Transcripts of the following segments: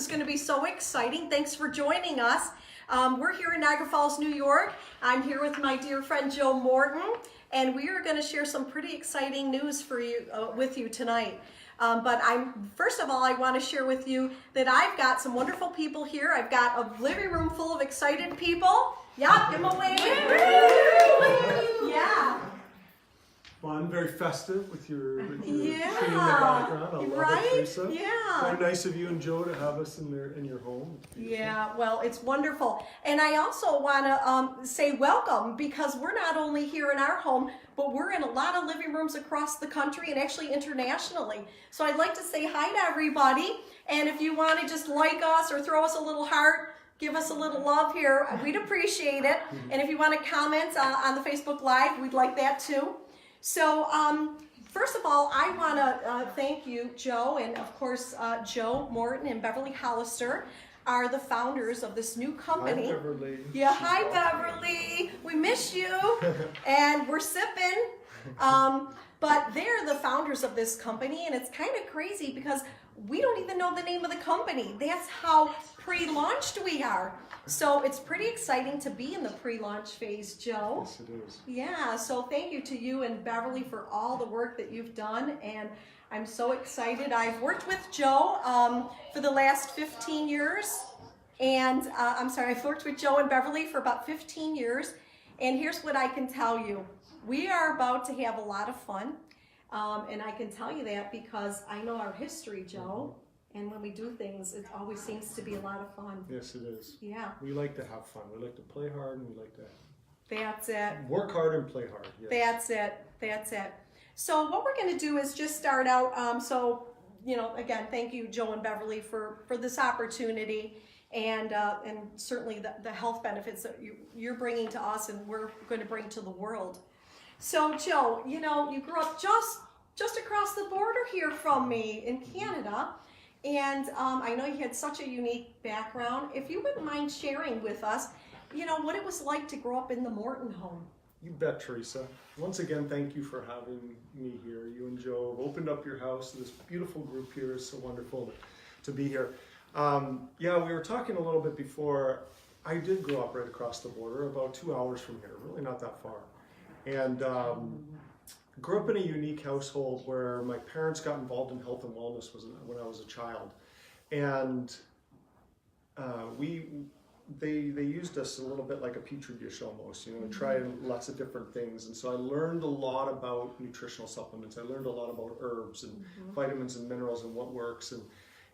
is going to be so exciting. Thanks for joining us. We're here in Niagara Falls, New York. I'm here with my dear friend Joe Morton, and we are going to share some pretty exciting news for you with you tonight. But first of all, I want to share with you that I've got some wonderful people here. I've got a living room full of excited people. Yeah, give them a wave. Yeah. Fun, very festive with your tree in the Yeah, background. I love right? it, Teresa. Yeah. Very nice of you and Joe to have us in your home. Yeah, well, it's wonderful. And I also want to say welcome, because we're not only here in our home, but we're in a lot of living rooms across the country and actually internationally. So I'd like to say hi to everybody. And if you want to just like us or throw us a little heart, give us a little love here, we'd appreciate it. And if you want to comment on the Facebook Live, we'd like that too. So first of all, I want to thank you, Joe, and of course Joe Morton and Beverly Hollister are the founders of this new company. Hi, Beverly. Yeah, hi, Beverly. We miss you, and we're sipping. But they're the founders of this company, and it's kind of crazy because we don't even know the name of the company. That's how pre-launched we are. So it's pretty exciting to be in the pre-launch phase, Joe. Yes, it is. Yeah, so thank you to you and Beverly for all the work that you've done, and I'm so excited. I've worked with Joe for the last 15 years, and I've worked with Joe and Beverly for about 15 years, and here's what I can tell you. We are about to have a lot of fun, and I can tell you that because I know our history, Joe. And when we do things, it always seems to be a lot of fun. Yes, it is. Yeah. We like to have fun. We like to play hard, and we like to That's it. work hard and play hard. Yes. That's it. That's it. So what we're going to do is just start out. Again, thank you, Joe and Beverly, for this opportunity, and certainly the health benefits that you're bringing to us, and we're going to bring to the world. So, Joe, you grew up just across the border here from me in Canada. And I know you had such a unique background. If you wouldn't mind sharing with us, what it was like to grow up in the Morton home. You bet, Teresa. Once again, thank you for having me here. You and Joe have opened up your house. This beautiful group here is so wonderful to be here. We were talking a little bit before. I did grow up right across the border, about 2 hours from here, really not that far. And grew up in a unique household where my parents got involved in health and wellness when I was a child, and they used us a little bit like a petri dish almost, and tried lots of different things. And so I learned a lot about nutritional supplements. I learned a lot about herbs and vitamins and minerals and what works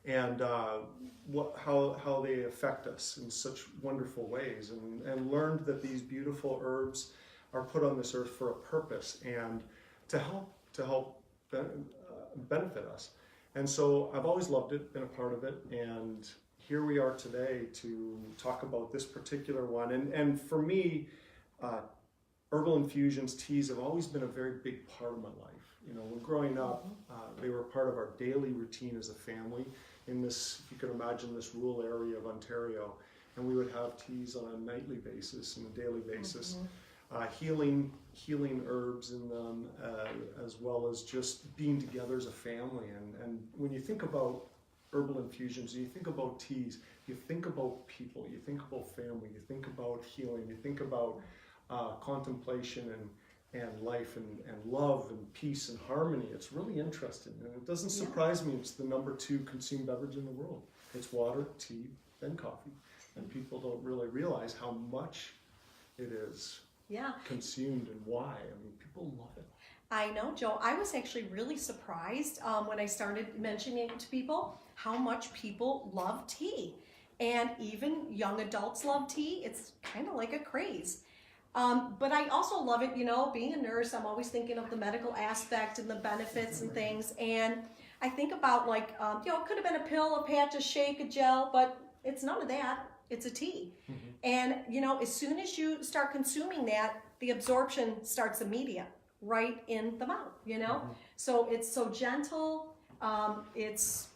and how they affect us in such wonderful ways, and learned that these beautiful herbs are put on this earth for a purpose and to help benefit us. And so I've always loved it, been a part of it, and here we are today to talk about this particular one. And for me, herbal infusions, teas have always been a very big part of my life. When growing up, they were part of our daily routine as a family in this, if you can imagine, this rural area of Ontario. And we would have teas on a nightly basis and a daily basis. Healing herbs in them, as well as just being together as a family. And when you think about herbal infusions, you think about teas, you think about people, you think about family, you think about healing, you think about contemplation and life and love and peace and harmony. It's really interesting, and it doesn't surprise me it's the number 2 consumed beverage in the world. It's water, tea, then coffee, and people don't really realize how much it is consumed and why. People love it. I know, Joe. I was actually really surprised when I started mentioning it to people how much people love tea. And even young adults love tea. It's kind of like a craze. But I also love it, being a nurse, I'm always thinking of the medical aspect and the benefits and things. And I think about it could have been a pill, a patch, a shake, a gel, but it's none of that. It's a tea. And, as soon as you start consuming that, the absorption starts immediate, right in the mouth, So it's so gentle. It's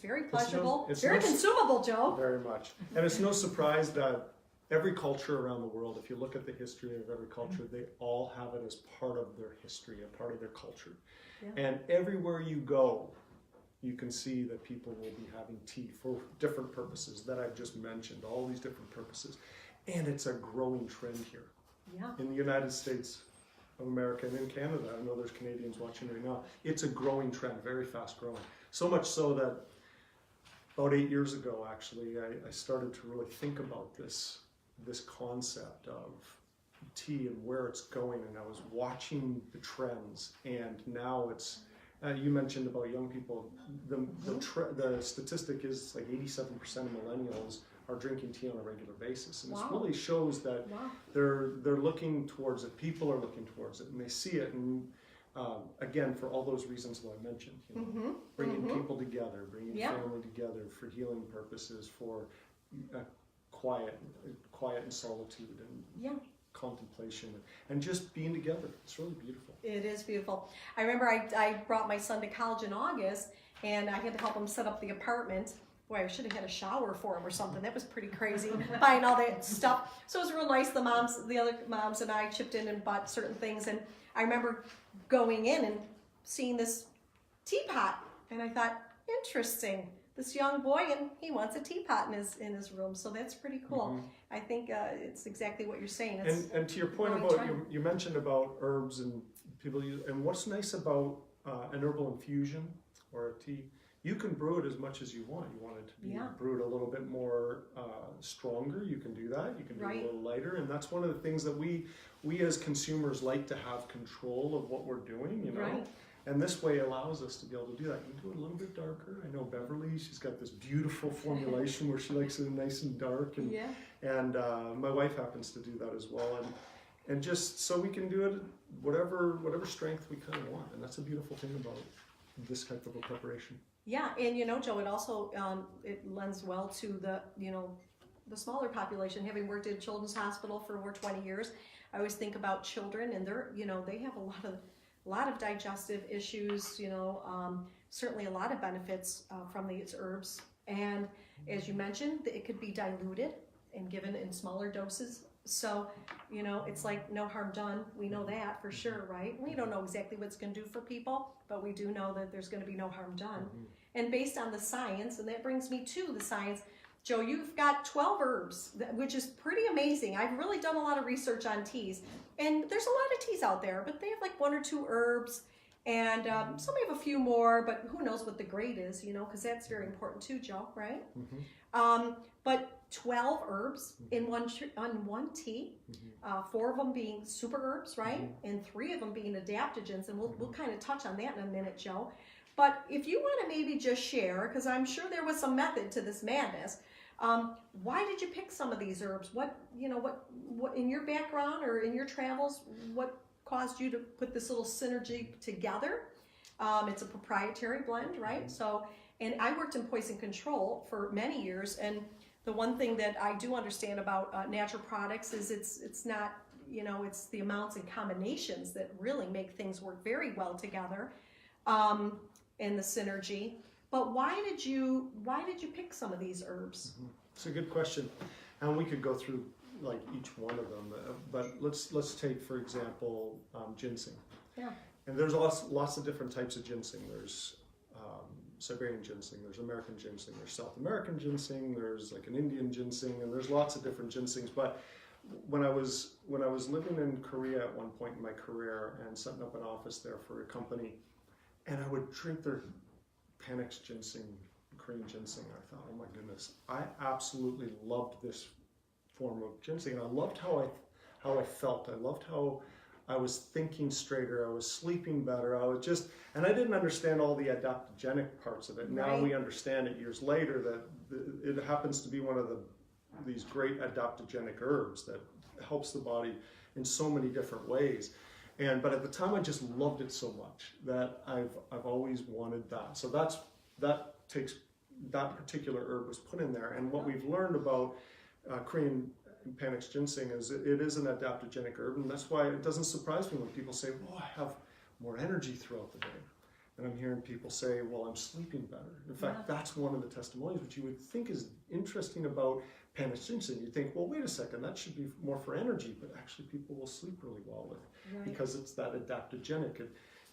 very pleasurable. It's very consumable, Joe. Very much. And it's no surprise that every culture around the world, if you look at the history of every culture, they all have it as part of their history, a part of their culture. And everywhere you go, you can see that people will be having tea for different purposes that I've just mentioned, all these different purposes. And it's a growing trend here. Yeah. In the United States of America and in Canada, I know there's Canadians watching right now, it's a growing trend, very fast growing. So much so that about 8 years ago, actually, I started to really think about this concept of tea and where it's going, and I was watching the trends, and now it's, you mentioned about young people, the statistic is like 87% of millennials are drinking tea on a regular basis, and this really shows that they're looking towards it, people are looking towards it, and they see it, and again, for all those reasons that I mentioned, bringing people together, bringing family together for healing purposes, for quiet and solitude and contemplation, and just being together. It's really beautiful. It is beautiful. I remember I brought my son to college in August, and I had to help him set up the apartment. Boy, I should have had a shower for him or something. That was pretty crazy, buying all that stuff. So it was real nice. The other moms and I chipped in and bought certain things, and I remember going in and seeing this teapot, and I thought, interesting. This young boy, and he wants a teapot in his room, so that's pretty cool. I think it's exactly what you're saying. It's and to your point about you mentioned about herbs and people use, and what's nice about an herbal infusion or a tea, you can brew it as much as you want. You want it to be brewed a little bit more stronger, you can do that. You can do it a little lighter, and that's one of the things that we as consumers like to have control of what we're doing, you know. And this way allows us to be able to do that. You can do it a little bit darker. I know Beverly, she's got this beautiful formulation where she likes it nice and dark. And, and my wife happens to do that as well. And just so we can do it whatever strength we kind of want. And that's a beautiful thing about this type of a preparation. Yeah, and you know, Joe, it also it lends well to the the smaller population. Having worked at Children's Hospital for over 20 years, I always think about children, and they're they have a lot of digestive issues, certainly a lot of benefits from these herbs. And as you mentioned, it could be diluted and given in smaller doses. So, it's like no harm done. We know that for sure, right? We don't know exactly what it's going to do for people, but we do know that there's going to be no harm done. And based on the science, and that brings me to the science, Joe, you've got 12 herbs, which is pretty amazing. I've really done a lot of research on teas, and there's a lot of teas out there, but they have like 1 or 2 herbs, and some have a few more, but who knows what the grade is, because that's very important too, Joe, right? But 12 herbs in one tea, 4 of them being super herbs, right? And 3 of them being adaptogens, and we'll kind of touch on that in a minute, Joe. But if you want to maybe just share, because I'm sure there was some method to this madness, why did you pick some of these herbs? What in your background or in your travels, what caused you to put this little synergy together? It's a proprietary blend, right? So, and I worked in poison control for many years, and the one thing that I do understand about natural products is it's not, it's the amounts and combinations that really make things work very well together, and the synergy. But why did you pick some of these herbs? It's a good question, and we could go through like each one of them. But let's take, for example, ginseng. Yeah. And there's lots of different types of ginseng. There's Siberian ginseng, there's American ginseng, there's South American ginseng, there's like an Indian ginseng, and there's lots of different ginsengs. But when I was living in Korea at one point in my career and setting up an office there for a company, and I would drink their Panax ginseng, Korean ginseng, I thought, oh my goodness, I absolutely loved this form of ginseng, and I loved how I felt. I loved how I was thinking straighter, I was sleeping better, and I didn't understand all the adaptogenic parts of it. Now we understand it years later that it happens to be one of these great adaptogenic herbs that helps the body in so many different ways. But at the time I just loved it so much that I've always wanted that. So that particular herb was put in there, and what we've learned about Korean Panax ginseng is it is an adaptogenic herb, and that's why it doesn't surprise me when people say, well, I have more energy throughout the day. And I'm hearing people say, well, I'm sleeping better. In fact, that's one of the testimonials, which you would think is interesting about Panax ginseng. You think, well, wait a second, that should be more for energy, but actually people will sleep really well with it because it's that adaptogenic.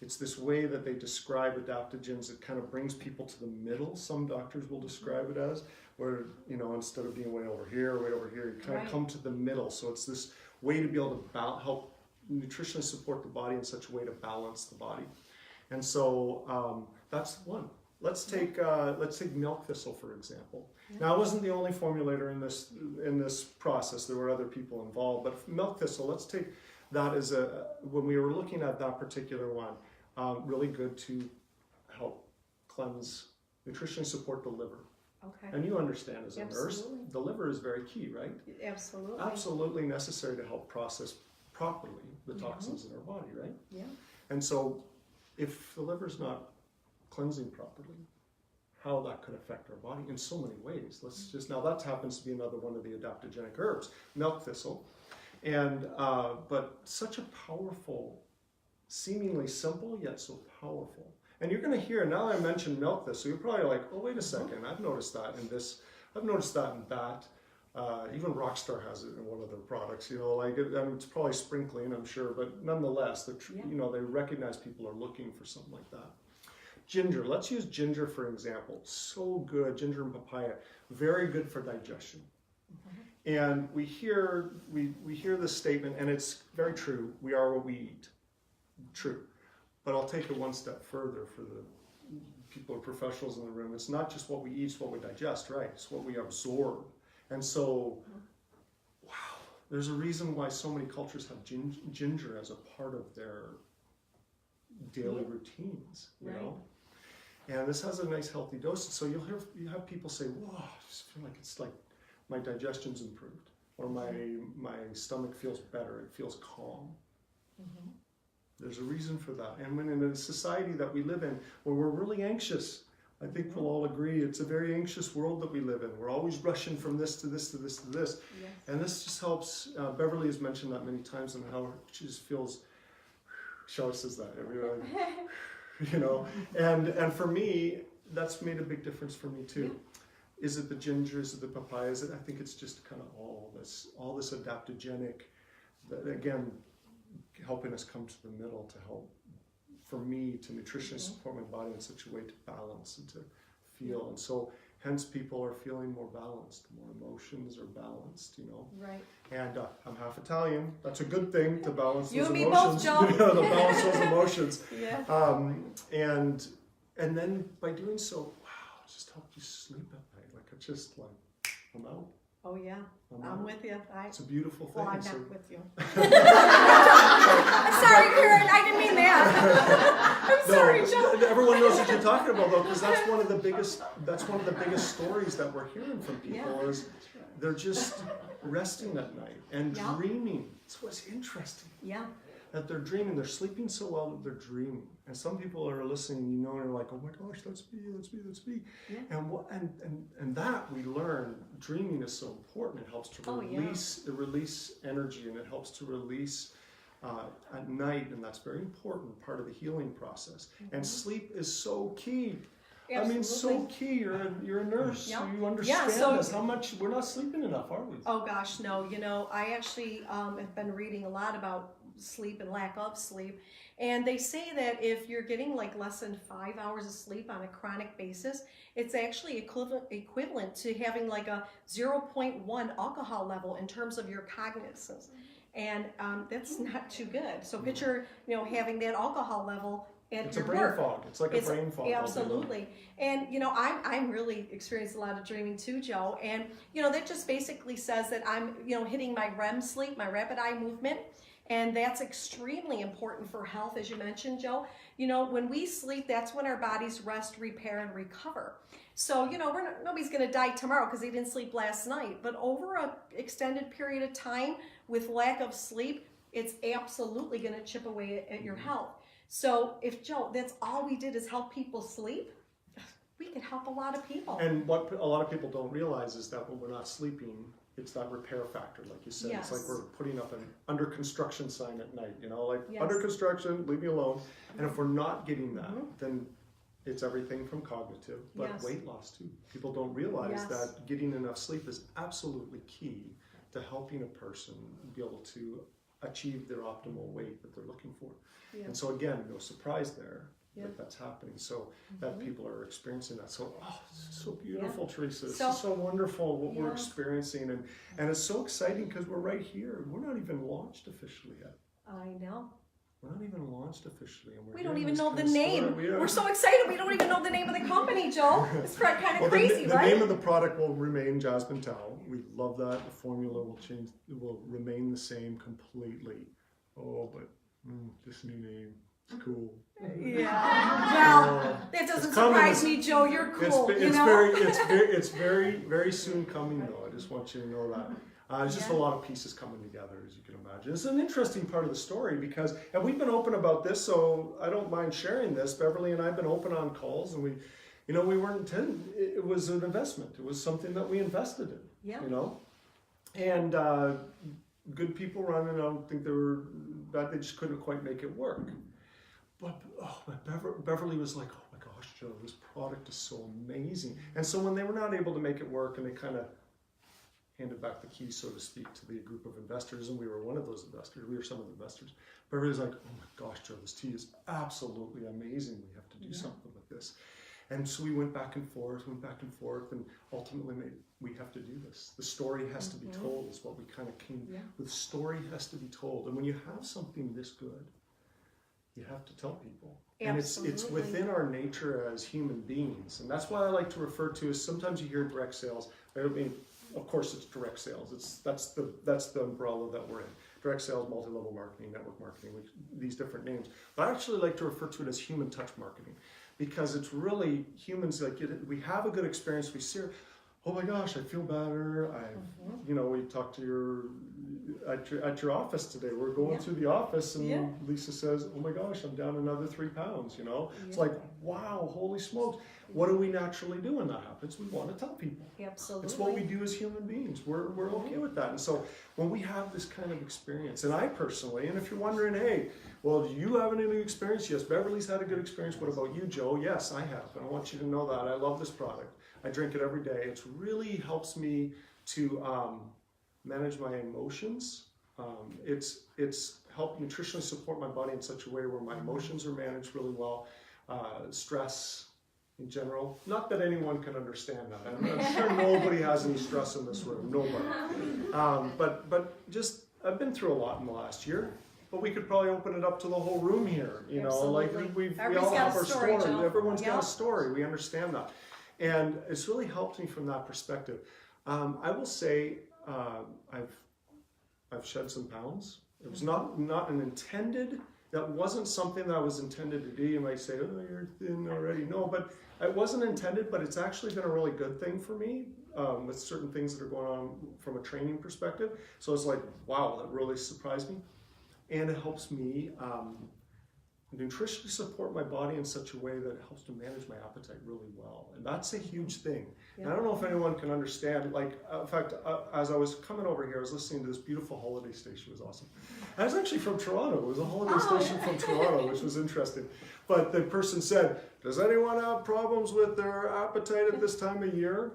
It's this way that they describe adaptogens. It kind of brings people to the middle. Some doctors will describe it as, where, you know, instead of being way over here, you kind of come to the middle. So it's this way to be able to help nutritionally support the body in such a way to balance the body. And so that's one. Let's take milk thistle, for example. Now, I wasn't the only formulator in this process. There were other people involved, but milk thistle, let's take that as when we were looking at that particular one, really good to help cleanse, nutritionally support the liver. Okay. And you understand as a nurse, the liver is very key, right? Absolutely. Absolutely necessary to help process properly the toxins in our body, right? Yeah. And so if the liver's not cleansing properly, how that could affect our body in so many ways. Now that happens to be another one of the adaptogenic herbs, milk thistle. And, but such a powerful, seemingly simple, yet so powerful. And you're going to hear, now I mentioned milk thistle, you're probably like, oh, wait a second, I've noticed that in this, I've noticed that in that. Even Rockstar has it in one of their products, you know, like, it's probably sprinkling, I'm sure, but nonetheless, you know, they recognize people are looking for something like that. Ginger, let's use ginger for example. So good, ginger and papaya, very good for digestion. And we hear this statement, and it's very true, we are what we eat. True. But I'll take it one step further for the people or professionals in the room. It's not just what we eat, it's what we digest, right? It's what we absorb. And so, wow, there's a reason why so many cultures have ginger as a part of their daily routines, you know? And this has a nice healthy dose. So you have people say, whoa, I just feel like it's like my digestion's improved, or my stomach feels better, it feels calm. There's a reason for that. And when in a society that we live in where we're really anxious, I think we'll all agree it's a very anxious world that we live in. We're always rushing from this to this to this to this. Yes. And this just helps. Beverly has mentioned that many times, and how she just feels, Shelley says that everywhere, you know. And for me, that's made a big difference for me too. Yeah. Is it the ginger? Is it the papaya? I think it's just kind of all this adaptogenic, that again, helping us come to the middle to help, for me, to nutritionally support my body in such a way to balance and to feel. And so hence people are feeling more balanced, more emotions are balanced, you know. Right. And I'm half Italian. That's a good thing, to balance those emotions. You and me both, Joe. You know, to balance those emotions. And then by doing so, wow, it just helped you sleep at night. Like it's just like, I'm out. Oh yeah, I'm with you. It's a beautiful thing. Well, I'm not with you. I'm sorry, Karen. I didn't mean that. I'm sorry, Joe. Everyone knows what you're talking about, though, because that's one of the biggest stories that we're hearing from people is they're just resting at night and dreaming. That's what's interesting. Yeah. That they're dreaming. They're sleeping so well that they're dreaming. And some people are listening, you know, and they're like, oh my gosh, that's me. Yeah. And that we learn, dreaming is so important. It helps to release energy, and it helps to release at night, and that's very important, part of the healing process. And sleep is so key. Absolutely. I mean, so key. You're a nurse. Yeah. You understand this. How much we're not sleeping enough, are we? Oh gosh, no. You know, I actually have been reading a lot about sleep and lack of sleep, and they say that if you're getting like less than 5 hours of sleep on a chronic basis, it's actually equivalent to having like a 0.1 alcohol level in terms of your cognizance, and that's not too good. So picture, you know, having that alcohol level at your work. It's a brain fog. It's like a brain fog. Absolutely. And you know, I'm really experienced a lot of dreaming too, Joe. And you know, that just basically says that I'm, you know, hitting my REM sleep, my rapid eye movement. And that's extremely important for health, as you mentioned, Joe. You know, when we sleep, that's when our bodies rest, repair, and recover. So, you know, nobody's going to die tomorrow because they didn't sleep last night. But over an extended period of time with lack of sleep, it's absolutely going to chip away at your health. So if, Joe, that's all we did is help people sleep, we could help a lot of people. And what a lot of people don't realize is that when we're not sleeping, it's that repair factor, like you said. Yes. It's like we're putting up an under construction sign at night, you know, like under construction, leave me alone. And if we're not getting that, then it's everything from cognitive, but weight loss too. People don't realize that getting enough sleep is absolutely key to helping a person be able to achieve their optimal weight that they're looking for. Yeah. And so again, no surprise there Yeah. that that's happening. So that people are experiencing that. So, this is so beautiful, Teresa. This So- is so wonderful what we're Yeah. experiencing. And it's so exciting because we're right here. We're not even launched officially yet. I know. We're not even launched officially. And we're We don't hearing even this know kind the of story. name. We don't- We're so excited. We don't even know the name of the company, Joe. It's kind of Well, crazy, the right? name of the product will remain Jasmine Tao. We love that. The formula will change. It will remain the same completely. Oh, but this new name, it's cool. Yeah. Well, that doesn't It's coming. surprise me, Joe. You're cool. It's very soon coming though. I just want you to know that. It's just a Yeah. lot of pieces coming together, as you can imagine. It's an interesting part of the story because, and we've been open about this, so I don't mind sharing this. Beverly and I have been open on calls, and we weren't intending. It was an investment. It was something that we invested in. Yeah. And good people running. I don't think they were bad. They just couldn't quite make it work. But Beverly was like, "Oh my gosh, Joe, this product is so amazing." And so when they were not able to make it work, and they kind of handed back the keys, so to speak, to the group of investors, and we were one of those investors. We were some of the investors. Beverly was like, "Oh my gosh, Joe, this tea is absolutely amazing. We have to do something with this." And so we went back and forth, and ultimately we have to do this. The story has to be told, is what we kind of came with. Story has to be told. And when you have something this good, you have to tell people. And it's within our nature as human beings. And that's why I like to refer to as, sometimes you hear direct sales. I don't mean, of course it's direct sales. That's the umbrella that we're in. Direct sales, multi-level marketing, network marketing, these different names. But I actually like to refer to it as human touch marketing, because it's really humans. Like, we have a good experience. We see, oh my gosh, I feel better. We talked to at your office today. We're going through the office, and Lisa says, "Oh my gosh, I'm down another 3 pounds." It's like, wow, holy smokes. What do we naturally do when that happens? We want to tell people. Absolutely. It's what we do as human beings. We're okay with that. And so when we have this kind of experience, and I personally, and if you're wondering, hey, well, do you have any experience? Yes, Beverly's had a good experience. What about you, Joe? Yes, I have. And I want you to know that. I love this product. I drink it every day. It really helps me to manage my emotions. It's helped nutritionally support my body in such a way where my emotions are managed really well. Stress in general. Not that anyone can understand that. I'm sure nobody has any stress in this room. Nobody. But just, I've been through a lot in the last year. But we could probably open it up to the whole room here. We all have our story. Everyone's got a story. We understand that. And it's really helped me from that perspective. I will say I've shed some pounds. It was not an intended. That wasn't something that I was intended to do. You might say, "Oh, you're thin already." No, but it wasn't intended. But it's actually been a really good thing for me with certain things that are going on from a training perspective. So it's like, wow, that really surprised me, and it helps me nutritionally support my body in such a way that it helps to manage my appetite really well. And that's a huge thing. And I don't know if anyone can understand, like, in fact, as I was coming over here, I was listening to this beautiful holiday station. It was awesome. I was actually from Toronto. It was a holiday station from Toronto, which was interesting. But the person said, "Does anyone have problems with their appetite at this time of year?"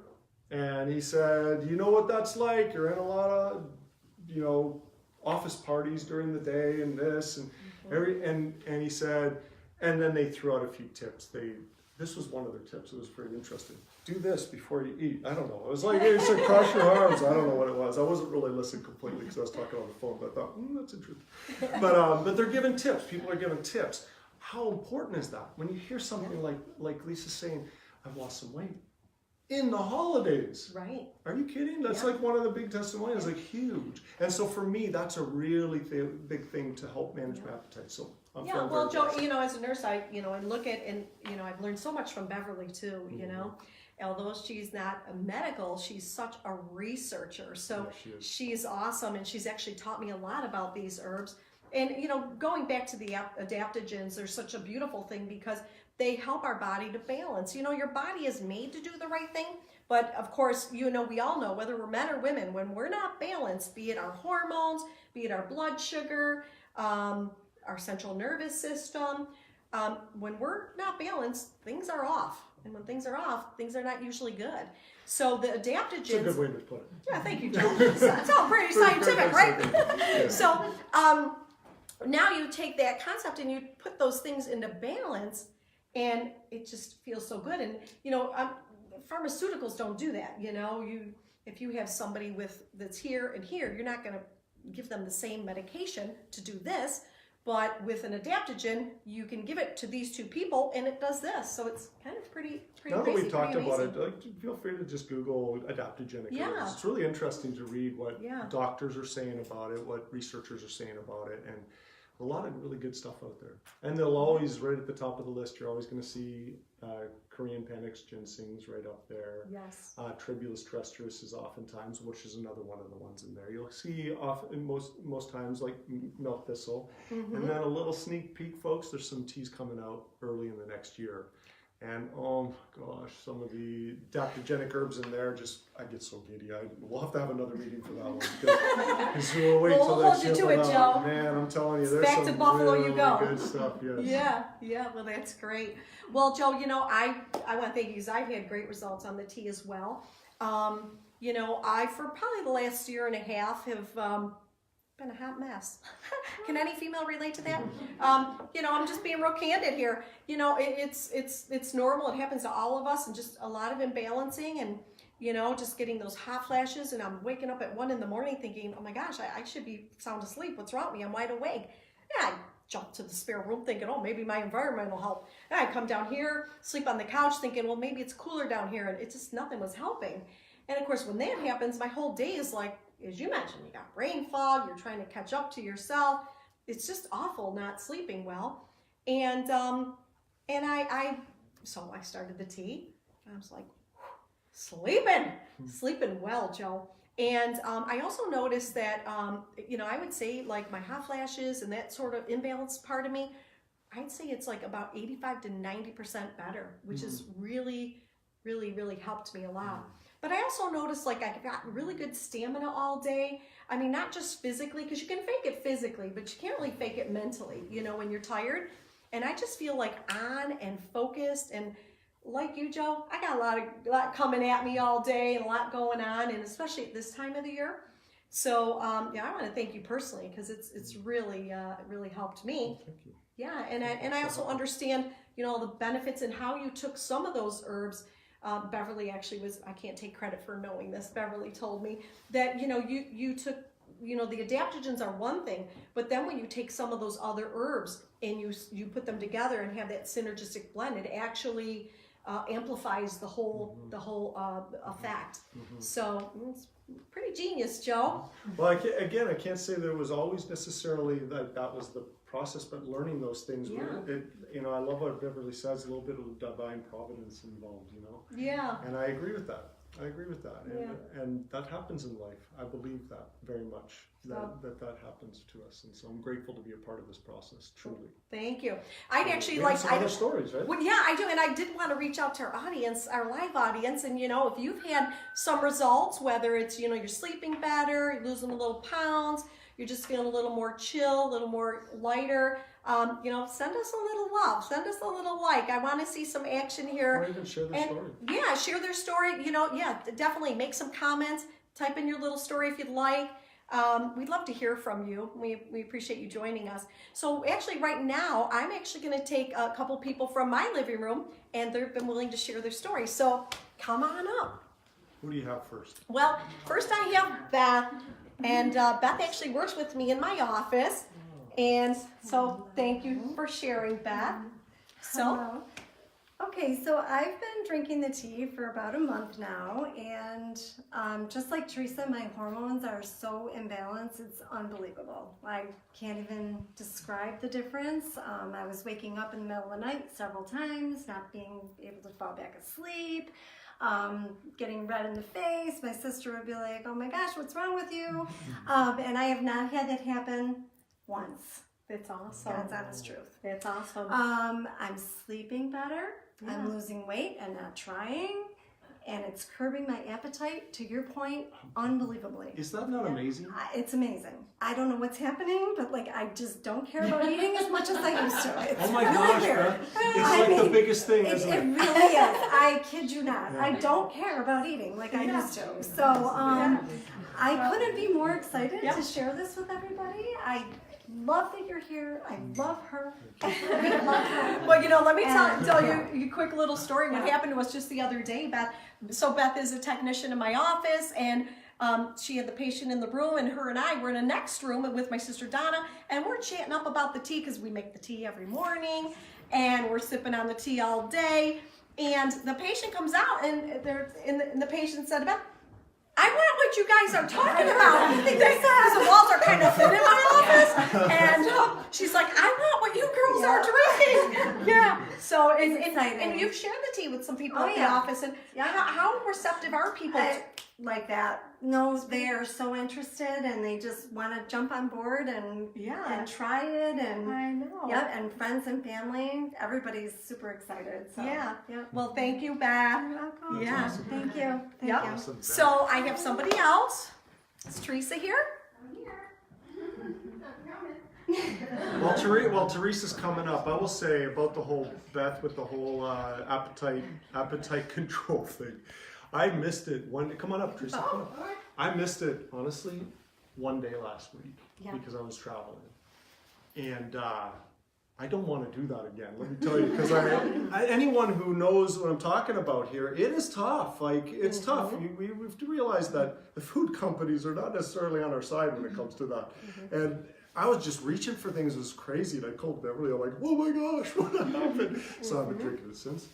And he said, "You know what that's like? You're in a lot of, office parties during the day and this and and he said, and then they threw out a few tips. This was one of their tips. It was pretty interesting. Do this before you eat." I don't know. It was like, it said cross your arms. I don't know what it was. I wasn't really listening completely because I was talking on the phone, but I thought, that's interesting. But they're giving tips. People are giving tips. How important is that? When you hear something like Lisa saying, "I've lost some weight in the holidays." Right. Are you kidding? That's like one of the big testimonials, like huge. And so for me, that's a really big thing to help manage my appetite. So I'm feeling well, very Joe, blessed. as a nurse, I look at, and I've learned so much from Beverly too, although she's not a medical, she's such a researcher. So she's awesome, and she's actually taught me a lot about these herbs. And, going back to the adaptogens, they're such a beautiful thing because they help our body to balance. Your body is made to do the right thing. But of course, we all know, whether we're men or women, when we're not balanced, be it our hormones, be it our blood sugar, our central nervous system, when we're not balanced, things are off. And when things are off, things are not usually good. So the adaptogens. It's a good way to put it. Yeah, thank you, Joe. It's all pretty scientific, right? Yeah. So now you take that concept and you put those things into balance, and it just feels so good. And pharmaceuticals don't do that. If you have somebody that's here and here, you're not going to give them the same medication to do this. But with an adaptogen, you can give it to these two people, and it does this. So it's kind of pretty Now that crazy, we've talked pretty about amazing. it, feel free to just Google adaptogenic Yeah. herbs. It's really interesting to read what Yeah. doctors are saying about it, what researchers are saying about it, and a lot of really good stuff out there. And they'll always, right at the top of the list, you're always going to see Korean Panax ginseng's right up there. Yes. Tribulus terrestris is oftentimes, which is another one of the ones in there. You'll see often, most times, like milk thistle. Mm-hmm. And then a little sneak peek, folks, there's some teas coming out early in the next year. And oh my gosh, some of the adaptogenic herbs in there, I get so giddy. We'll have to have another meeting for that one. Because we'll wait till We'll hold you to it, Joe. Man, I'm telling you, there's Back some to Buffalo really you go. good stuff. Yes. Yeah, well, that's great. Well, Joe, I want to thank you because I've had great results on the tea as well. I, for probably the last year and a half, have been a hot mess. Can any female relate to that? I'm just being real candid here. It's normal. It happens to all of us, and just a lot of imbalancing, and just getting those hot flashes, and I'm waking up at 1 a.m. thinking, oh my gosh, I should be sound asleep. What's wrong with me? I'm wide awake. Yeah, I jump to the spare room thinking, oh, maybe my environment will help. And I come down here, sleep on the couch thinking, well, maybe it's cooler down here, and nothing was helping. And of course, when that happens, my whole day is like, as you mentioned, you got brain fog, you're trying to catch up to yourself. It's just awful not sleeping well. And so I started the tea. I was like, sleeping well, Joe. And I also noticed that, I would say like my hot flashes and that sort of imbalanced part of me, I'd say it's like about 85 to 90% better, which is really, really, really helped me a lot. But I also noticed like I got really good stamina all day. I mean, not just physically, because you can fake it physically, but you can't really fake it mentally, when you're tired. And I just feel like on and focused, and like you, Joe, I got a lot coming at me all day and a lot going on, and especially at this time of the year. So I want to thank you personally, because it's really really helped me. Thank you. Yeah, and I also understand the benefits and how you took some of those herbs. Beverly actually I can't take credit for knowing this. Beverly told me that you took the adaptogens are one thing, but then when you take some of those other herbs and you put them together and have that synergistic blend, it actually amplifies the whole effect. So it's pretty genius, Joe. Well, I can't say there was always necessarily that was the process, but learning those things. Yeah. I love what Beverly says. A little bit of divine providence involved. Yeah. And I agree with that. Yeah. And that happens in life. I believe that very much. That happens to us, and so I'm grateful to be a part of this process. Truly. Thank you. I'd actually like some other stories, right? Well, yeah, I do, and I did want to reach out to our audience, our live audience, and if you've had some results, whether it's you're sleeping better, you're losing a little pounds, you're just feeling a little more chill, a little more lighter, send us a little love, send us a little like. I want to see some action here. Or even share their story. Yeah, share their story. Definitely make some comments. Type in your little story if you'd like. We'd love to hear from you. We appreciate you joining us. So actually right now, I'm actually going to take a couple people from my living room, and they've been willing to share their story. So come on up. Who do you have first? Well, first I have Beth, and Beth actually works with me in my office. And so thank you for sharing, Beth. So. Hello. Okay, so I've been drinking the tea for about a month now, and just like Teresa, my hormones are so imbalanced, it's unbelievable. I can't even describe the difference. I was waking up in the middle of the night several times, not being able to fall back asleep, getting red in the face. My sister would be like, oh my gosh, what's wrong with you? And I have not had that happen once. That's awesome. God's honest truth. That's awesome. I'm sleeping better. Yeah. I'm losing weight and not trying. and it's curbing my appetite, to your point, unbelievably. Is that not amazing? It's amazing. I don't know what's happening, but like I just don't care about eating as much as I used to. It's Oh my really gosh, weird. Beth. It's like the biggest thing, isn't It it? really is. I kid you not. I don't care about eating like I used to. So I couldn't be more excited to share this with everybody. I love that you're here. I love her. We love her. Well, you know, let me tell you a quick little story. What happened to us just the other day, Beth. So Beth is a technician in my office, and she had the patient in the room, and her and I were in the next room with my sister Donna, and we're chatting up about the tea because we make the tea every morning, and we're sipping on the tea all day. And the patient comes out, and the patient said, Beth, I want what you guys are talking about. Because the walls are kind of thin in my office. And she's like, I want what you girls are drinking. Yeah. So, and you've shared the tea with some people at the office. And how receptive are people? Like that. No, they are so interested and they just want to jump on board and try it. And I know. Yep, and friends and family, everybody's super excited. So, Well, thank you, Beth. You're welcome. Yeah. Awesome. Thank you. Thank you. Awesome. So I have somebody else. Is Teresa here? Well, Teresa's coming up. I will say about the whole Beth with the whole appetite control thing. I missed it come on up, Teresa. Come on. I missed it honestly one day last week because I was traveling, and I don't want to do that again. Let me tell you, because anyone who knows what I'm talking about here, it is tough. Like it's tough. We have to realize that the food companies are not necessarily on our side when it comes to that, and I was just reaching for things. It was crazy, and I called Beverly. I'm like, oh my gosh, what happened? So I've been drinking it since.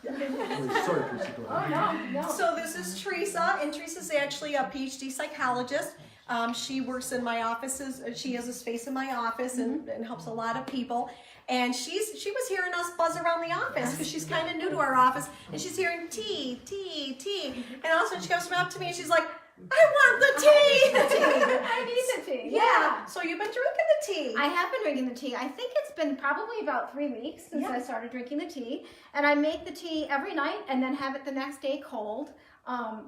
Sorry, Teresa, go ahead. No. So this is Teresa, and Teresa's actually a PhD psychologist. She works in my offices. She has a space in my office and helps a lot of people. And she was hearing us buzz around the office because she's kind of new to our office, and she's hearing tea, tea, tea. And all of a sudden she comes up to me and she's like, I want the tea. I need the tea. Yeah. So you've been drinking the tea. I have been drinking the tea. I think it's been probably about 3 weeks since I started drinking the tea. And I make the tea every night and then have it the next day cold,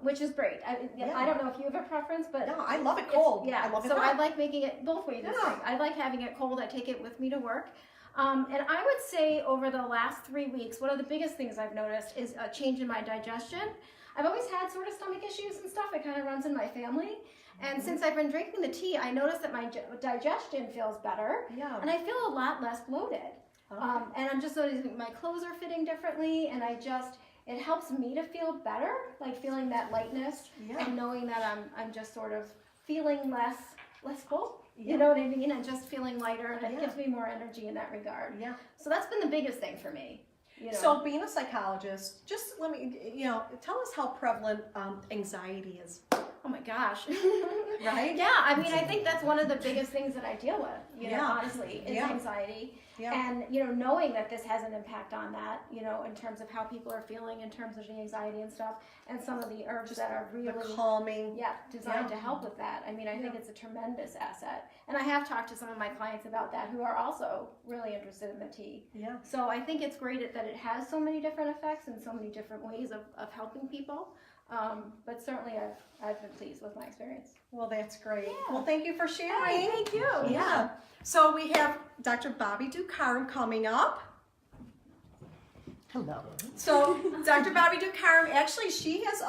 which is great. I don't know if you have a preference, but... No, I love it cold. Yeah, I love it so hot. I like making it both ways. Yeah. I like having it cold. I take it with me to work. And I would say over the last 3 weeks, one of the biggest things I've noticed is a change in my digestion. I've always had sort of stomach issues and stuff. It kind of runs in my family. And since I've been drinking the tea, I noticed that my digestion feels better. Yeah. And I feel a lot less bloated. And I'm just noticing my clothes are fitting differently. And it helps me to feel better, like feeling that lightness and knowing that I'm just sort of feeling less full. You know what I mean? And just feeling lighter. And it gives me more energy in that regard. Yeah. So that's been the biggest thing for me. You know. So being a psychologist, just let me, tell us how prevalent anxiety is. Oh my gosh. Right? Yeah, I mean, I think that's one of the biggest things that I deal with, you know, honestly, is anxiety. Yeah. And, knowing that this has an impact on that, in terms of how people are feeling, in terms of the anxiety and stuff, and some of the herbs that are really calming. designed to help with that. I mean, I think it's a tremendous asset. And I have talked to some of my clients about that who are also really interested in the tea. Yeah. So I think it's great that it has so many different effects and so many different ways of helping people. But certainly I've been pleased with my experience. Well, that's great. Yeah. Well, thank you for sharing. Hey, thank you. Yeah. So we have Dr. Bobby Dukaram coming up. Hello. So Dr. Bobby Dukaram, actually, she has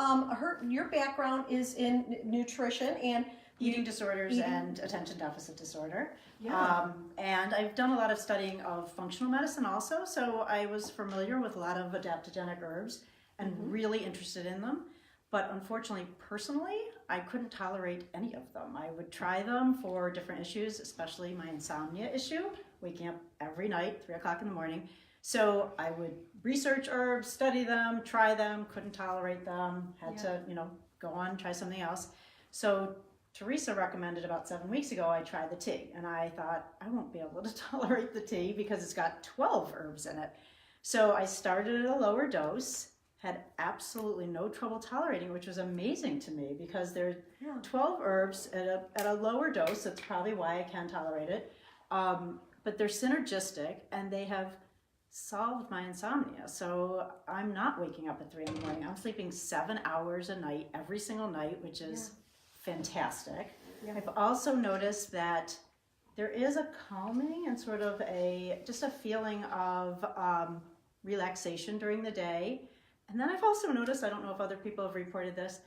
your background is in nutrition and Eating disorders and attention deficit disorder. Yeah. And I've done a lot of studying of functional medicine also, so I was familiar with a lot of adaptogenic herbs and really interested in them. But unfortunately, personally, I couldn't tolerate any of them. I would try them for different issues, especially my insomnia issue, waking up every night, 3 o'clock in the morning. So I would research herbs, study them, try them, couldn't tolerate them, had to, go on, try something else. So Teresa recommended about 7 weeks ago, I tried the tea. And I thought, I won't be able to tolerate the tea because it's got 12 herbs in it. So I started at a lower dose, had absolutely no trouble tolerating, which was amazing to me because there's 12 herbs at a lower dose. That's probably why I can tolerate it. But they're synergistic and they have solved my insomnia. So I'm not waking up at 3 in the morning. I'm sleeping 7 hours a night, every single night, which is fantastic. Yeah. I've also noticed that there is a calming and sort of just a feeling of relaxation during the day. And then I've also noticed, I don't know if other people have reported this,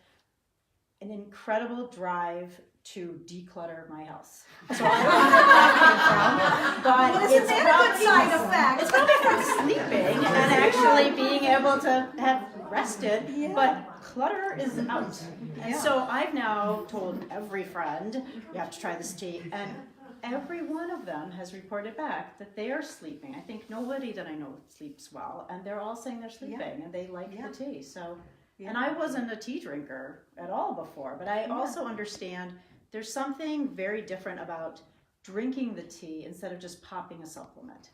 an incredible drive to declutter my house. So I don't know where that came from, but Well, isn't it's that a good side effect? It's probably from sleeping and actually being able to have rested, but clutter is out. And so I've now told every friend, you have to try this tea, and every one of them has reported back that they are sleeping. I think nobody that I know sleeps well, and they're all saying they're sleeping and they like the tea. So, and I wasn't a tea drinker at all before, but I also understand there's something very different about drinking the tea instead of just popping a supplement.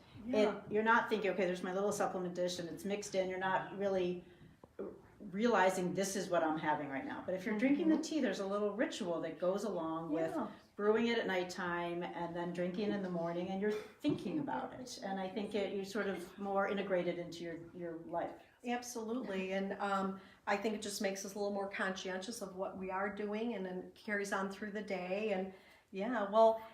You're not thinking, okay, there's my little supplement dish and it's mixed in. You're not really realizing this is what I'm having right now. But if you're drinking the tea, there's a little ritual that goes along with brewing it at nighttime and then drinking in the morning, and you're thinking about it. And I think you sort of more integrated into your life. Absolutely, and I think it just makes us a little more conscientious of what we are doing, and then carries on through the day. And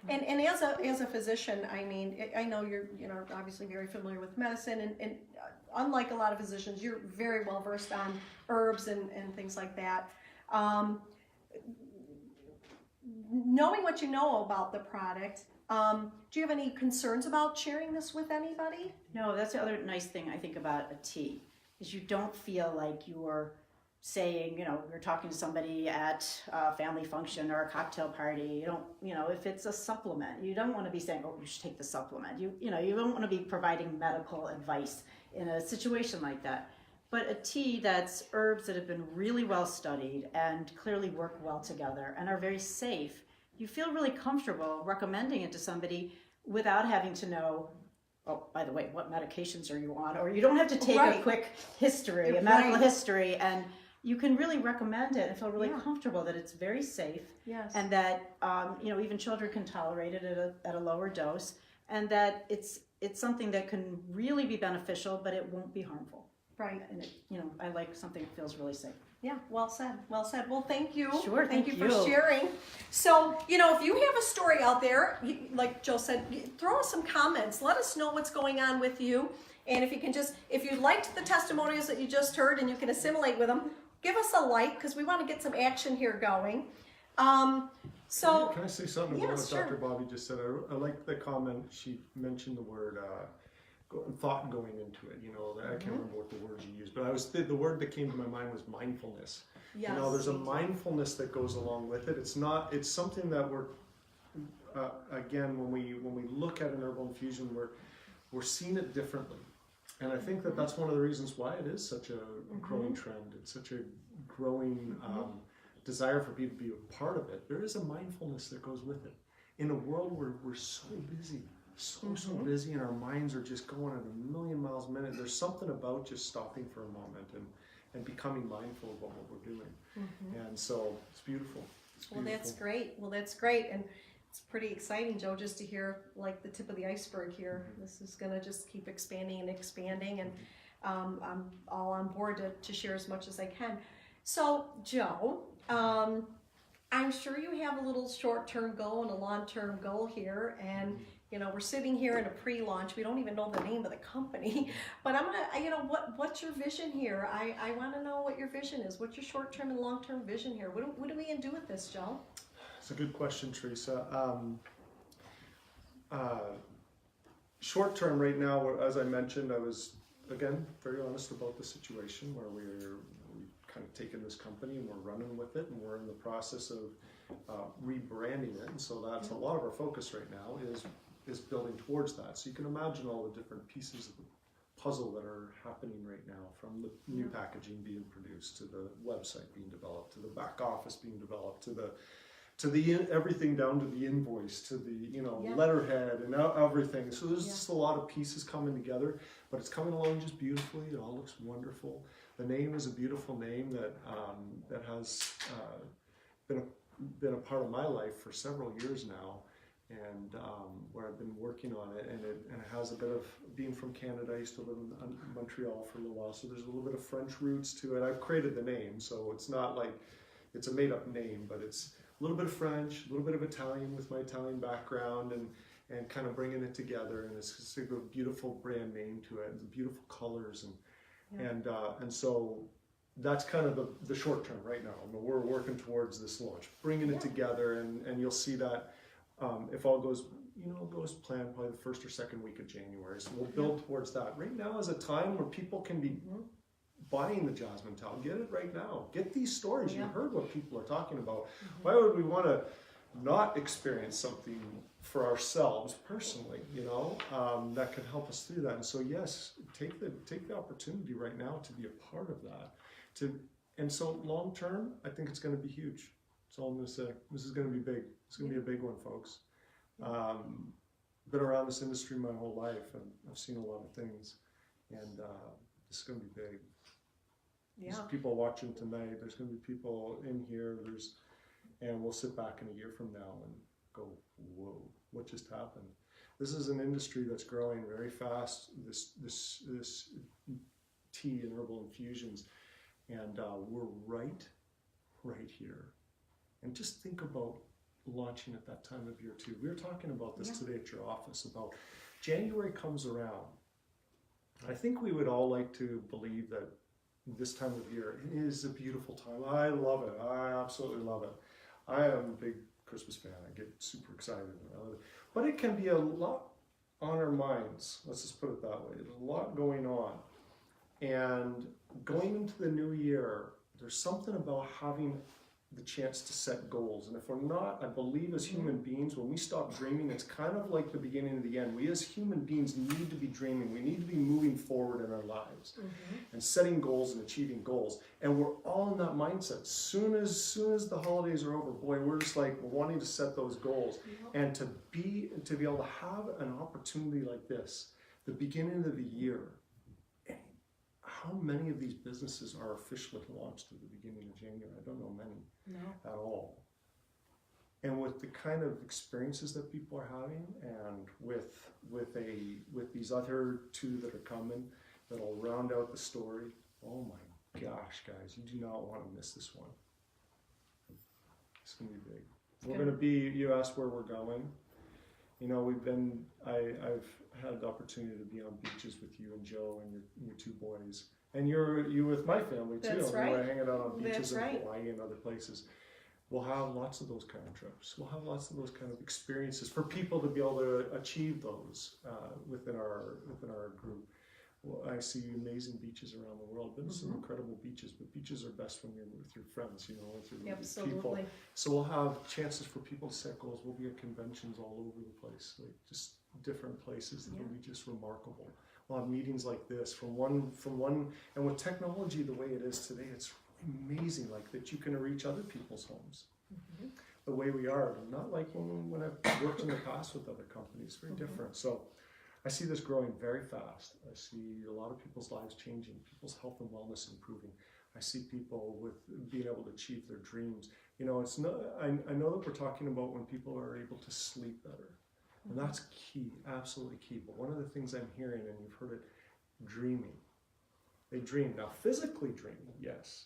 and as a physician, I mean, I know you're obviously very familiar with medicine, and unlike a lot of physicians, you're very well versed on herbs and things like that. Knowing what you know about the product, do you have any concerns about sharing this with anybody? No, that's the other nice thing I think about a tea, is you don't feel like you're saying, you're talking to somebody at a family function or a cocktail party. You don't, if it's a supplement, you don't want to be saying, oh, you should take the supplement. You don't want to be providing medical advice in a situation like that. But a tea that's herbs that have been really well studied and clearly work well together and are very safe, you feel really comfortable recommending it to somebody without having to know, oh, by the way, what medications are you on? Or you don't have to take a quick history, a medical history, and you can really recommend it and feel really comfortable that it's very safe, and that even children can tolerate it at a lower dose, and that it's something that can really be beneficial, but it won't be harmful. Right. And I like something that feels really safe. Yeah, well said, well said. Well, thank you. Sure, thank you for you. sharing. So, if you have a story out there, like Joe said, throw us some comments. Let us know what's going on with you. And if you liked the testimonials that you just heard and you can assimilate with them, give us a like, because we want to get some action here going. Can I say something about what sure. Dr. Bobby just said? I like the comment. She mentioned the word thought going into it. I can't remember what the words you used, but the word that came to my mind was mindfulness. Yes. There's a mindfulness that goes along with it. It's something that we're again, when we look at an herbal infusion, we're seeing it differently. And I think that's one of the reasons why it is such a growing trend. It's such a growing desire for people to be a part of it. There is a mindfulness that goes with it. In a world where we're so busy, so busy, and our minds are just going at a million miles a minute, there's something about just stopping for a moment and becoming mindful about what we're doing. And so it's beautiful. Well, that's great. And it's pretty exciting, Joe, just to hear like the tip of the iceberg here. This is going to just keep expanding and expanding, and I'm all on board to share as much as I can. So, Joe, I'm sure you have a little short-term goal and a long-term goal here, and we're sitting here in a pre-launch. We don't even know the name of the company, but I'm gonna, what's your vision here? I want to know what your vision is. What's your short-term and long-term vision here? What do we gonna do with this, Joe? It's a good question, Teresa. Short term right now, as I mentioned, I was, again, very honest about the situation where we've kind of taken this company and we're running with it, and we're in the process of rebranding it. And so that's a lot of our focus right now is building towards that. So you can imagine all the different pieces of the puzzle that are happening right now, from the new packaging being produced, to the website being developed, to the back office being developed, to the everything down to the invoice, to the letterhead and everything. So there's just a lot of pieces coming together, but it's coming along just beautifully. It all looks wonderful. The name is a beautiful name that has been a part of my life for several years now. and where I've been working on it, and it has a bit of, being from Canada, I used to live in Montreal for a little while, so there's a little bit of French roots to it. I've created the name, so it's not like it's a made up name, but it's a little bit of French, a little bit of Italian with my Italian background, and kind of bringing it together, and it's just a beautiful brand name to it, and beautiful colors, and so that's kind of the short term right now. I mean, we're working towards this launch, bringing it together, and you'll see that if all goes planned, probably the first or second week of January. So we'll build towards that. Right now is a time where people can be buying the Jasmine Tao. Get it right now. Get these stories. You heard what people are talking about. Why would we want to not experience something for ourselves personally, that could help us through that? And so yes, take the opportunity right now to be a part of that. And so long term, I think it's going to be huge. That's all I'm going to say. This is going to be big. It's going to be a big one, folks. Been around this industry my whole life, and I've seen a lot of things, and this is going to be big. Yeah. There's people watching tonight. There's going to be people in here. And we'll sit back in a year from now and go, whoa, what just happened? This is an industry that's growing very fast. This tea and herbal infusions, and we're right here. And just think about launching at that time of year too. We were talking about this today at your office about January comes around. I think we would all like to believe that this time of year is a beautiful time. I love it. I absolutely love it. I am a big Christmas fan. I get super excited. But it can be a lot on our minds. Let's just put it that way. There's a lot going on. And going into the new year, there's something about having the chance to set goals. And if we're not, I believe as human beings, when we stop dreaming, it's kind of like the beginning of the end. We as human beings need to be dreaming. We need to be moving forward in our lives and setting goals and achieving goals. And we're all in that mindset. Soon as the holidays are over, boy, we're just like wanting to set those goals. And to be able to have an opportunity like this, the beginning of the year. How many of these businesses are officially launched at the beginning of January? I don't know many at all. And with the kind of experiences that people are having, and with these other two that are coming, that'll round out the story. Oh my gosh, guys, you do not want to miss this one. It's gonna be big. We're gonna be. You asked where we're going. I've had the opportunity to be on beaches with you and Joe and your two boys. And you with my family too. That's right. We're hanging out on beaches in right. Hawaii and other places. We'll have lots of those kind of trips. We'll have lots of those kind of experiences for people to be able to achieve those within our group. Well, I see amazing beaches around the world. Been to some incredible beaches, but beaches are best when you're with your friends, with your people. So we'll have chances for people to set goals. We'll be at conventions all over the place, like just different places. It'll be just remarkable. We'll have meetings like this from one, and with technology the way it is today, it's amazing, like that you can reach other people's homes. The way we are, not like when I've worked in the past with other companies, very different. So I see this growing very fast. I see a lot of people's lives changing, people's health and wellness improving. I see people with being able to achieve their dreams. It's not. I know that we're talking about when people are able to sleep better, and that's key, absolutely key. But one of the things I'm hearing, and you've heard it, dreaming. They dream now, physically dreaming, yes.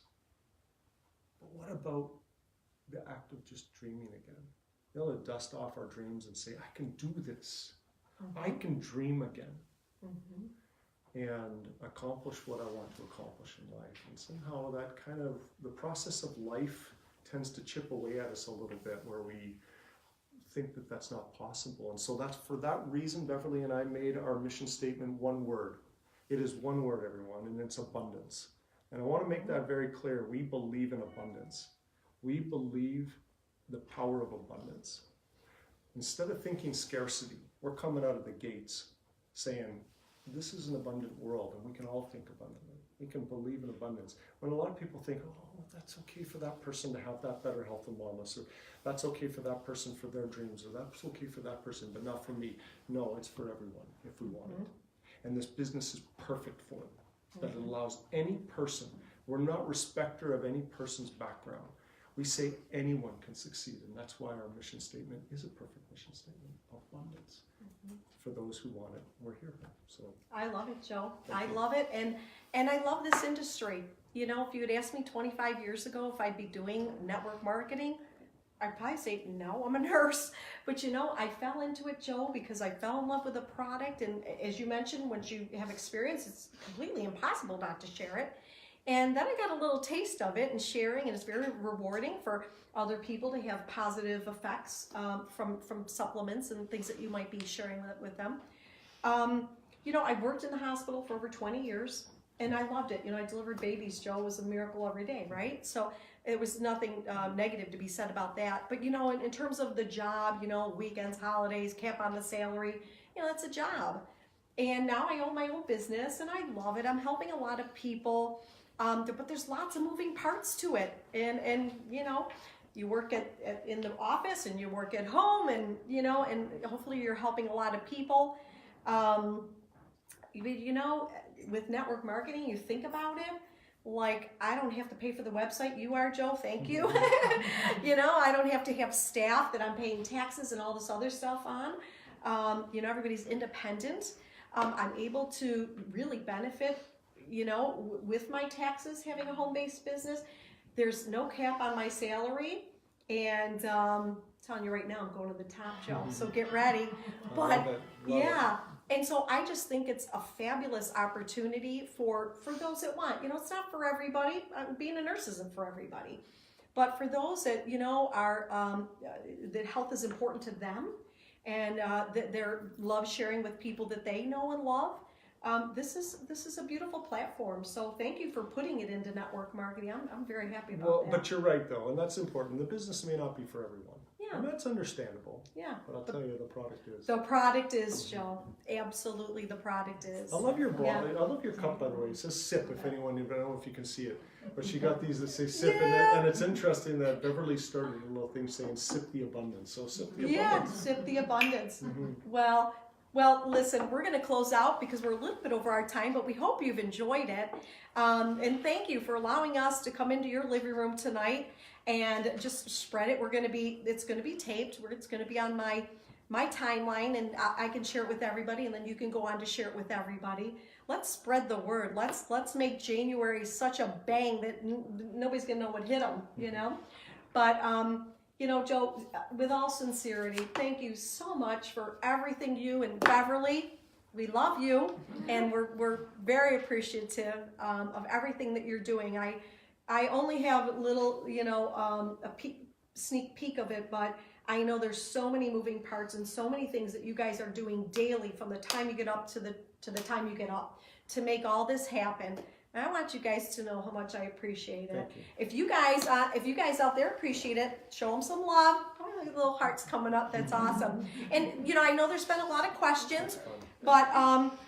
But what about the act of just dreaming again? Be able to dust off our dreams and say, I can do this. I can dream again and accomplish what I want to accomplish in life. And somehow that kind of, the process of life tends to chip away at us a little bit, where we think that that's not possible. And so that's for that reason, Beverly and I made our mission statement one word. It is one word, everyone, and it's abundance. And I want to make that very clear. We believe in abundance. We believe the power of abundance. Instead of thinking scarcity, we're coming out of the gates saying, this is an abundant world, and we can all think abundantly. We can believe in abundance. When a lot of people think, oh, that's okay for that person to have that better health and wellness, or that's okay for that person for their dreams, or that's okay for that person, but not for me. No, it's for everyone if we want it. And this business is perfect for it. That it allows any person, we're not respecter of any person's background. We say anyone can succeed, and that's why our mission statement is a perfect mission statement of abundance. For those who want it, we're here. So I love it, Joe. Thank I you. love it, and I love this industry. You know, if you had asked me 25 years ago if I'd be doing network marketing, I'd probably say, no, I'm a nurse. But you know, I fell into it, Joe, because I fell in love with the product. And as you mentioned, once you have experience, it's completely impossible not to share it. And then I got a little taste of it and sharing, and it's very rewarding for other people to have positive effects from supplements and things that you might be sharing with them. You know, I worked in the hospital for over 20 years, and I loved it. You know, I delivered babies, Joe. It was a miracle every day, right? So it was nothing negative to be said about that. But, you know, in terms of the job, you know, weekends, holidays, cap on the salary, you know, that's a job. And now I own my own business, and I love it. I'm helping a lot of people, but there's lots of moving parts to it. And you know, you work in the office, and you work at home, and, you know, and hopefully you're helping a lot of people. You know, with network marketing, you think about it, like, I don't have to pay for the website. You are, Joe, thank you. You know, I don't have to have staff that I'm paying taxes and all this other stuff on. You know, everybody's independent. I'm able to really benefit, you know, with my taxes, having a home-based business. There's no cap on my salary. And I'm telling you right now, I'm going to the top, Joe, so get ready. But love it. yeah. And so I just think it's a fabulous opportunity for those that want. You know, it's not for everybody. Being a nurse isn't for everybody. But for those that, you know, are that health is important to them, and that they're love sharing with people that they know and love, this is a beautiful platform. So thank you for putting it into network marketing. I'm very happy about that. But you're right, though, and that's important. The business may not be for everyone. Yeah. And that's understandable. Yeah. But I'll tell you, the product is. The product is, Joe. Absolutely, the product is. I love your Yeah. I love your cup, by the way. It says sip, if anyone, I don't know if you can see it. But she got these that say sip, and it's interesting that Beverly started a little thing saying sip the abundance. So sip the Yeah, abundance. sip the abundance. Mhm. Well, listen, we're going to close out because we're a little bit over our time, but we hope you've enjoyed it. And thank you for allowing us to come into your living room tonight and just spread it. It's going to be taped. It's going to be on my timeline, and I can share it with everybody, and then you can go on to share it with everybody. Let's spread the word. Let's make January such a bang that nobody's going to know what hit them, you know? But, you know, Joe, with all sincerity, thank you so much for everything. You and Beverly, we love you, and we're very appreciative of everything that you're doing. I only have a little, you know, sneak peek of it, but I know there's so many moving parts and so many things that you guys are doing daily from the time you get up to the time you get up to make all this happen. And I want you guys to know how much I appreciate it. Thank you. If you guys out there appreciate it, show them some love. Oh, look at the little hearts coming up. That's awesome. And you know, I know there's been a lot of questions, but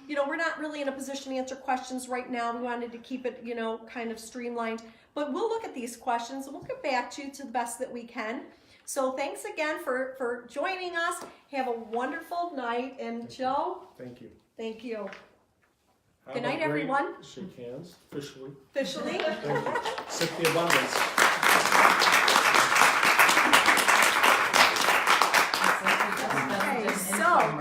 you know, we're not really in a position to answer questions right now. We wanted to keep it, you know, kind of streamlined. But we'll look at these questions and we'll get back to you to the best that we can. So thanks again for joining us. Have a wonderful night. And Joe, Thank you. thank you. Have Good a night, great- everyone. Shake hands, officially. Officially. Thank you. Sip the abundance. Okay, so